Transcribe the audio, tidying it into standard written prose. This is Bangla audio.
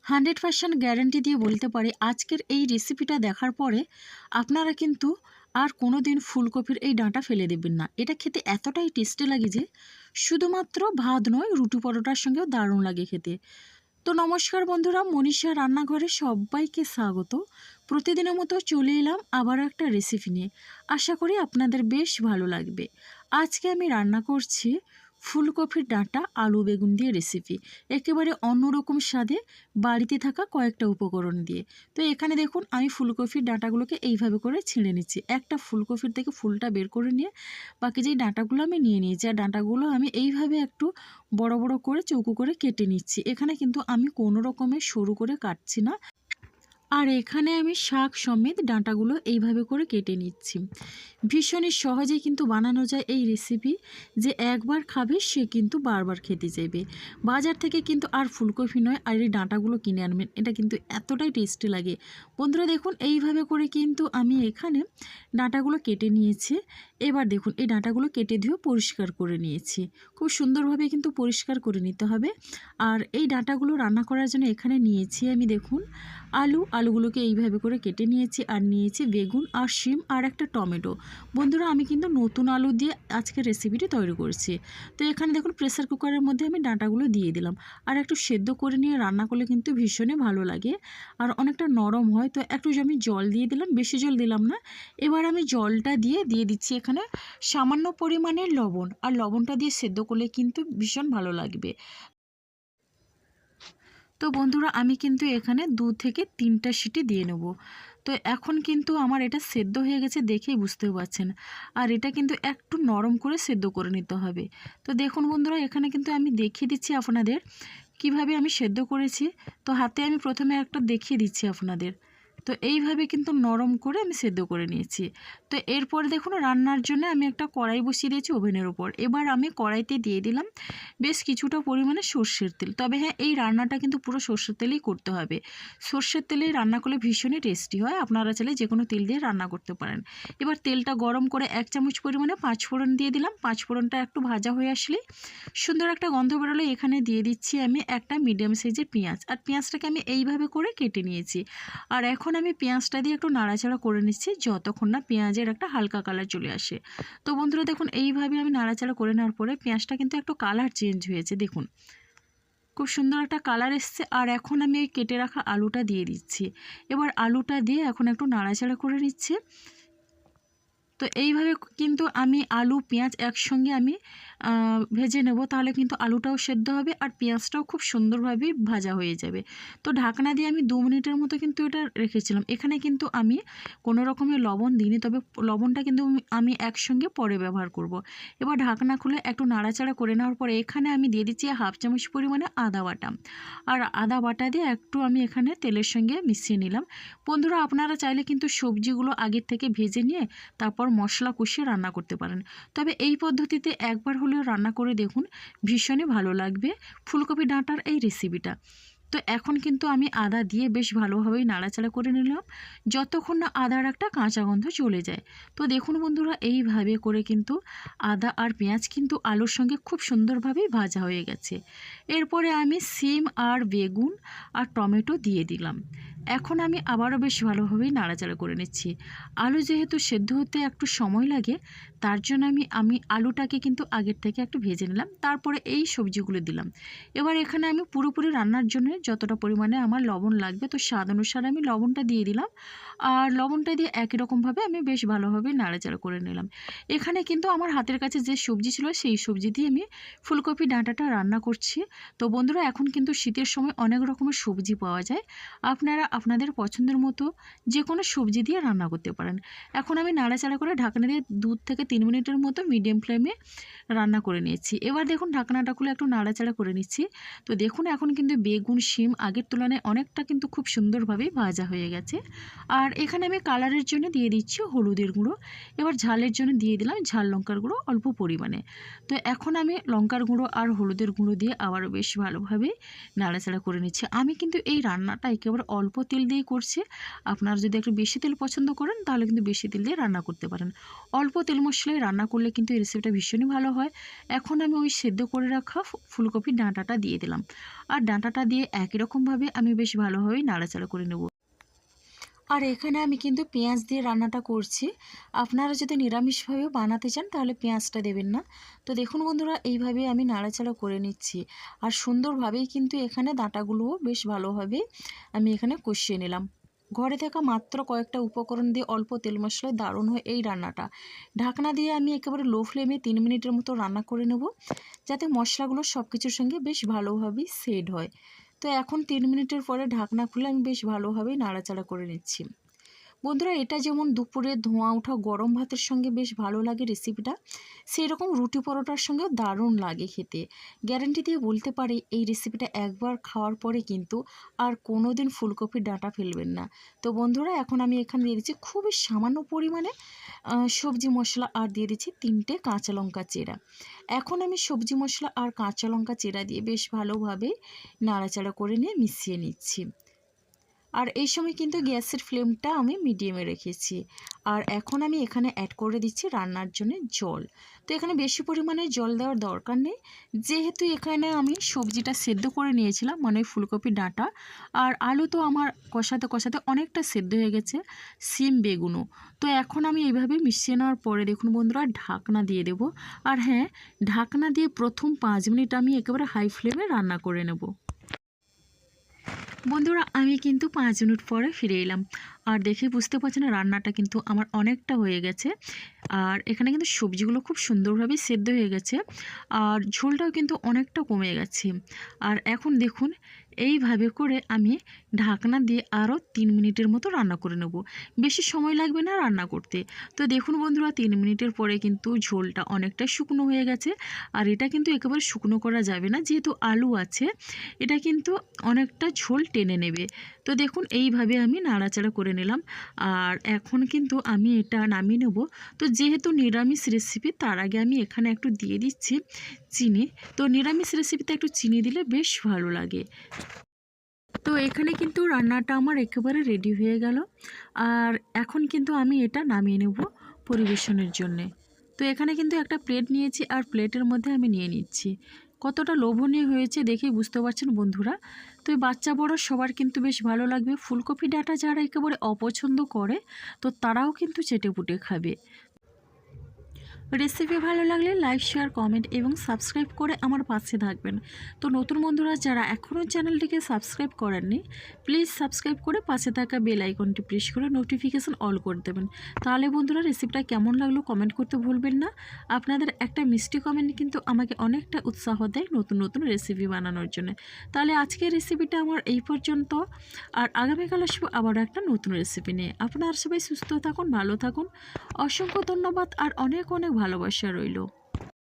100% গ্যারান্টি দিয়ে বলতে পারি আজকের এই রেসিপিটা দেখার পরে আপনারা কিন্তু আর কোনো দিন ফুলকপির এই ডাঁটা ফেলে দেবেন না। এটা খেতে এতটাই টেস্টি লাগে যে শুধুমাত্র ভাত নয়, রুটি পরোটার সঙ্গেও দারুণ লাগে খেতে। তো নমস্কার বন্ধুরা, মনীষা রান্নাঘরে সবাইকে স্বাগত। প্রতিদিনের মতো চলে এলাম আবারও একটা রেসিপি নিয়ে। আশা করি আপনাদের বেশ ভালো লাগবে। আজকে আমি রান্না করছি ফুলকপির ডাঁটা আলু বেগুন দিয়ে রেসিপি। একেবারে অন্যরকম স্বাদে, বাড়িতে থাকা কয়েকটা উপকরণ দিয়ে। তো এখানে দেখুন আমি ফুলকপির ডাঁটাগুলোকে এইভাবে করে ছিঁড়ে নিচ্ছি। একটা ফুলকপির থেকে ফুলটা বের করে নিয়ে বাকি যেই ডাঁটাগুলো আমি নিয়ে নিয়েছি, আর ডাঁটাগুলো আমি এইভাবে একটু বড় বড় করে চৌকো করে কেটে নিচ্ছি। এখানে কিন্তু আমি কোনো রকমের সরু করে কাটছি না। আর এখানে আমি শাক সমেত ডাঁটাগুলো এইভাবে করে কেটে নিচ্ছি। ভীষণই সহজে কিন্তু বানানো যায় এই রেসিপি। যে একবার খাবে সে কিন্তু বারবার খেতে চাইবে। বাজার থেকে কিন্তু আর ফুলকপি নয়, আর এই ডাঁটাগুলো কিনে আনবেন, এটা কিন্তু এতটাই টেস্টি লাগে। বন্ধুরা দেখুন এইভাবে করে কিন্তু আমি এখানে ডাঁটাগুলো কেটে নিয়েছি। এবার দেখুন এই ডাঁটাগুলো কেটে ধুয়ে পরিষ্কার করে নিয়েছি। খুব সুন্দরভাবে কিন্তু পরিষ্কার করে নিতে হবে। আর এই ডাঁটাগুলো রান্না করার জন্য এখানে নিয়েছি আমি দেখুন আলুগুলোকে এইভাবে করে কেটে নিয়েছি, আর নিয়েছি বেগুন আর শিম আর একটা টমেটো। বন্ধুরা আমি কিন্তু নতুন আলু দিয়ে আজকে রেসিপিটি তৈরি করছি। তো এখানে দেখুন প্রেসার কুকারের মধ্যে আমি ডাঁটাগুলো দিয়ে দিলাম, আর একটু সেদ্ধ করে নিয়ে রান্না করলে কিন্তু ভীষণই ভালো লাগে আর অনেকটা নরম হয়। তো একটু আমি জল দিয়ে দিলাম, বেশি জল দিলাম না। এবার আমি জলটা দিয়ে দিচ্ছি এখানে সামান্য পরিমাণের লবণ, আর লবণটা দিয়ে সেদ্ধ করলে কিন্তু ভীষণ ভালো লাগবে। তো বন্ধুরা আমি কিন্তু এখানে 2 থেকে 3টা সিটি দিয়ে নেব। তো এখন কিন্তু আমার এটা সেদ্ধ হয়ে গেছে, দেখেই বুঝতে পারছেন। আর এটা কিন্তু একটু নরম করে সেদ্ধ করে নিতে হবে। তো দেখুন বন্ধুরা এখানে কিন্তু আমি দেখিয়ে দিচ্ছি আপনাদের কিভাবে আমি সেদ্ধ করেছি। তো হাতে আমি প্রথমে একটা দেখিয়ে দিচ্ছি আপনাদের। তো এইভাবে কিন্তু নরম করে আমি সেদ্ধ করে নিয়েছি। তো এরপর দেখুন রান্নার জন্য আমি একটা কড়াই বসিয়ে দিয়েছি ওভেনের উপর। এবার আমি কড়াইতে দিয়ে দিলাম বেশ কিছুটা পরিমাণে সর্ষের তেল। তবে হ্যাঁ, এই রান্নাটা কিন্তু পুরো সর্ষের তেলেই করতে হবে। সর্ষের তেলেই রান্না করলে ভীষণই টেস্টি হয়। আপনারা চাইলে যে কোনো তেল দিয়ে রান্না করতে পারেন। এবার তেলটা গরম করে 1 চামচ পরিমাণে 5 ফোড়ন দিয়ে দিলাম। 5 ফোড়নটা একটু ভাজা হয়ে আসলে, সুন্দর একটা গন্ধ বেরোলে এখানে দিয়ে দিচ্ছি আমি একটা মিডিয়াম সাইজের পেঁয়াজ। আর পেঁয়াজটাকে আমি এইভাবে করে কেটে নিয়েছি। আর এখন আমি পেঁয়াজটা দিয়ে একটু নাড়াচাড়া করে নিচ্ছি যতক্ষণ না পেঁয়াজের একটা হালকা কালার চলে আসে। তো বন্ধুরা দেখুন এইভাবে আমি নাড়াচাড়া করে নেওয়ার পরে পেঁয়াজটা কিন্তু একটু কালার চেঞ্জ হয়েছে, দেখুন খুব সুন্দর একটা কালার এসছে। আর এখন আমি এই কেটে রাখা আলুটা দিয়ে দিচ্ছি। এবার আলুটা দিয়ে এখন একটু নাড়াচাড়া করে নিচ্ছি। তো এইভাবে কিন্তু আমি আলু পেঁয়াজ একসঙ্গে আমি ভেজে নেব, তাহলে কিন্তু আলুটাও সেদ্ধ হবে আর পেঁয়াজটাও খুব সুন্দরভাবে ভাজা হয়ে যাবে। তো ঢাকনা দিয়ে আমি 2 মিনিটের মতো কিন্তু এটা রেখেছিলাম। এখানে কিন্তু আমি কোনো রকমের লবণ দিইনি, তবে লবণটা কিন্তু আমি একসঙ্গে পরে ব্যবহার করব। এবার ঢাকনা খুলে একটু নাড়াচাড়া করে নেওয়ার পরে এখানে আমি দিয়ে দিচ্ছি 1/2 চামচ পরিমাণে আদা বাটা। আর আদা বাটা দিয়ে একটু আমি এখানে তেলের সঙ্গে মিশিয়ে নিলাম। বন্ধুরা আপনারা চাইলে কিন্তু সবজিগুলো আগের থেকে ভেজে নিয়ে তারপর মশলা কষিয়ে রান্না করতে পারেন। তবে এই পদ্ধতিতে একবার হলেও রান্না করে দেখুন, ভীষণই ভালো লাগবে ফুলকপি ডাঁটার এই রেসিপিটা। তো এখন কিন্তু আমি আদা দিয়ে বেশ ভালোভাবেই নাড়াচাড়া করে নিলাম যতক্ষণ না আদার একটা কাঁচা গন্ধ চলে যায়। তো দেখুন বন্ধুরা এইভাবে করে কিন্তু আদা আর পেঁয়াজ কিন্তু আলুর সঙ্গে খুব সুন্দরভাবেই ভাজা হয়ে গেছে। এরপরে আমি সিম আর বেগুন আর টমেটো দিয়ে দিলাম। এখন আমি আবারও বেশ ভালোভাবেই নাড়াচাড়া করে নিচ্ছি। আলু যেহেতু সেদ্ধ হতে একটু সময় লাগে, তার জন্য আমি আলুটাকে কিন্তু আগের থেকে একটু ভেজে নিলাম, তারপরে এই সবজিগুলো দিলাম। এবার এখানে আমি পুরোপুরি রান্নার জন্য যতটা পরিমাণে আমার লবণ লাগবে, তো স্বাদ অনুসারে আমি লবণটা দিয়ে দিলাম। আর লবণটা দিয়ে একই রকমভাবে আমি বেশ ভালোভাবে নাড়াচাড়া করে নিলাম। এখানে কিন্তু আমার হাতের কাছে যে সবজি ছিল সেই সবজি দিয়ে আমি ফুলকপি ডাঁটাটা রান্না করছি। তো বন্ধুরা এখন কিন্তু শীতের সময় অনেক রকমের সবজি পাওয়া যায়। আপনারা আপনাদের পছন্দের মতো যে কোনো সবজি দিয়ে রান্না করতে পারেন। এখন আমি নাড়াচাড়া করে ঢাকনা দিয়ে 2 থেকে 3 মিনিটের মতো মিডিয়াম ফ্লেমে রান্না করে নিয়েছি। এবার দেখুন ঢাকনাটা খুলে একটু নাড়াচাড়া করে নিচ্ছি। তো দেখুন এখন কিন্তু বেগুন শিম আগের তুলনায় অনেকটা কিন্তু খুব সুন্দরভাবে ভাজা হয়ে গেছে। আর এখানে আমি কালারের জন্য দিয়ে দিচ্ছি হলুদের গুঁড়ো। এবার ঝালের জন্য দিয়ে দিলাম ঝাল লঙ্কার গুঁড়ো অল্প পরিমাণে। তো এখন আমি লঙ্কার গুঁড়ো আর হলুদের গুঁড়ো দিয়ে আবারও বেশ ভালোভাবে নাড়াচাড়া করে নিচ্ছি। আমি কিন্তু এই রান্নাটা একেবারে অল্প তেল দিয়ে করছি। আপনারা যদি একটু বেশি তেল পছন্দ করেন তাহলে কিন্তু বেশি তেল দিয়ে রান্না করতে পারেন। অল্প তেল মশলায় রান্না করলে কিন্তু এই রেসিপিটা ভীষণই ভালো হয়। এখন আমি ওই সেদ্ধ করে রাখা ফুলকপির ডাঁটাটা দিয়ে দিলাম। আর ডাঁটাটা দিয়ে একই রকমভাবে আমি বেশ ভালোভাবেই নাড়াচাড়া করে নেব। আর এখানে আমি কিন্তু পেঁয়াজ দিয়ে রান্নাটা করছি। আপনারা যদি নিরামিষভাবে বানাতে চান তাহলে পেঁয়াজটা দেবেন না। তো দেখুন বন্ধুরা, এইভাবে আমি নাড়াচাড়া করে নিচ্ছি। আর সুন্দরভাবেই কিন্তু এখানে ডাঁটাগুলোও বেশ ভালোভাবে আমি এখানে কষিয়ে নিলাম। ঘরে থাকা মাত্র কয়েকটা উপকরণ দিয়ে অল্প তেল মশলায় দারুণ হয় এই রান্নাটা। ঢাকনা দিয়ে আমি একেবারে লো ফ্লেমে 3 মিনিটের মতো রান্না করে নেব, যাতে মশলাগুলো সব কিছুর সঙ্গে বেশ ভালোভাবেই সেট হয়। তো এখন 3 মিনিটের পরে ঢাকনা খুলে আমি বেশ ভালোভাবেই নাড়াচাড়া করে নিচ্ছি। বন্ধুরা, এটা যেমন দুপুরে ধোঁয়া ওঠা গরম ভাতের সঙ্গে বেশ ভালো লাগে রেসিপিটা, সেই রকম রুটি পরোটার সঙ্গেও দারুণ লাগে খেতে। গ্যারান্টি দিয়ে বলতে পারি এই রেসিপিটা একবার খাওয়ার পরে কিন্তু আর কোনো দিন ফুলকপির ডাঁটা ফেলবেন না। তো বন্ধুরা, এখন আমি এখানে দিয়ে দিচ্ছি খুবই সামান্য পরিমাণে সবজি মশলা, আর দিয়ে দিচ্ছি 3টে কাঁচা লঙ্কা চেরা। এখন আমি সবজি মশলা আর কাঁচা লঙ্কা চেরা দিয়ে বেশ ভালোভাবে নাড়াচাড়া করে নিয়ে মিশিয়ে নিচ্ছি। আর এই সময় কিন্তু গ্যাসের ফ্লেমটা আমি মিডিয়ামে রেখেছি। আর এখন আমি এখানে অ্যাড করে দিচ্ছি রান্নার জন্য জল। তো এখানে বেশি পরিমাণে জল দেওয়ার দরকার নেই, যেহেতু এখানে আমি সবজিটা সেদ্ধ করে নিয়েছিলাম, মানে ফুলকপি ডাঁটা আর আলু তো আমার কষাতে কষাতে অনেকটা সেদ্ধ হয়ে গেছে, সিম বেগুনও। তো এখন আমি এইভাবে মিশিয়ে নেওয়ার পরে দেখুন বন্ধুরা, ঢাকনা দিয়ে দেবো। আর হ্যাঁ, ঢাকনা দিয়ে প্রথম 5 মিনিট আমি একেবারে হাই ফ্লেমে রান্না করে নেব। বন্ধুরা, আমি কিন্তু 5 মিনিট পরে ফিরে এলাম। আর দেখে বুঝতে পারছেন রান্নাটা কিন্তু আমার অনেকটা হয়ে গেছে। আর এখানে কিন্তু সবজিগুলো খুব সুন্দরভাবে সেদ্ধ হয়ে গেছে, আর ঝোলটাও কিন্তু অনেকটা কমে গেছে। আর এখন দেখুন, এইভাবে করে আমি ঢাকনা দিয়ে আরও 3 মিনিটের মতো রান্না করে নেব। বেশি সময় লাগবে না রান্না করতে। তো দেখুন বন্ধুরা, 3 মিনিটের পরে কিন্তু ঝোলটা অনেকটা শুকনো হয়ে গেছে। আর এটা কিন্তু একেবারে শুকনো করা যাবে না, যেহেতু আলু আছে, এটা কিন্তু অনেকটা ঝোল টেনে নেবে। তো দেখুন, এইভাবে আমি নাড়াচাড়া করে নিলাম। আর এখন কিন্তু আমি এটা নামিয়ে নেব। তো যেহেতু নিরামিষ রেসিপি, তার আগে আমি এখানে একটু দিয়ে দিচ্ছি চিনি। তো নিরামিষ রেসিপিতে একটু চিনি দিলে বেশ ভালো লাগে। তো এখানে কিন্তু রান্নাটা আমার একেবারে রেডি হয়ে গেল। আর এখন কিন্তু আমি এটা নামিয়ে নেব পরিবেশনের জন্যে। তো এখানে কিন্তু একটা প্লেট নিয়েছি, আর প্লেটের মধ্যে আমি নিয়ে নিচ্ছি। কতটা লোভনীয় হয়েছে দেখেই বুঝতে পারছেন বন্ধুরা। তো এই বাচ্চা বড় সবার কিন্তু বেশ ভালো লাগবে। ফুলকপি ডাঁটা যারা একেবারে অপছন্দ করে, তো তারাও কিন্তু চেটেপুটে খাবে। রেসিপি ভালো লাগলে লাইক, শেয়ার, কমেন্ট এবং সাবস্ক্রাইব করে আমার পাশে থাকবেন। তো নতুন বন্ধুরা যারা এখনও চ্যানেলটিকে সাবস্ক্রাইব করেননি, প্লিজ সাবস্ক্রাইব করে পাশে থাকা বেল আইকনটি প্রেস করে নোটিফিকেশান অল করে দেবেন। তাহলে বন্ধুরা, রেসিপিটা কেমন লাগলো কমেন্ট করতে ভুলবেন না। আপনাদের একটা মিষ্টি কমেন্ট কিন্তু আমাকে অনেকটা উৎসাহ দেয় নতুন নতুন রেসিপি বানানোর জন্য। তাহলে আজকের রেসিপিটা আমার এই পর্যন্ত। আর আগামীকাল আসবো আবারও একটা নতুন রেসিপি নিয়ে। আপনারা সবাই সুস্থ থাকুন, ভালো থাকুন। অসংখ্য ধন্যবাদ আর অনেক অনেক ভালোবাসা রইল।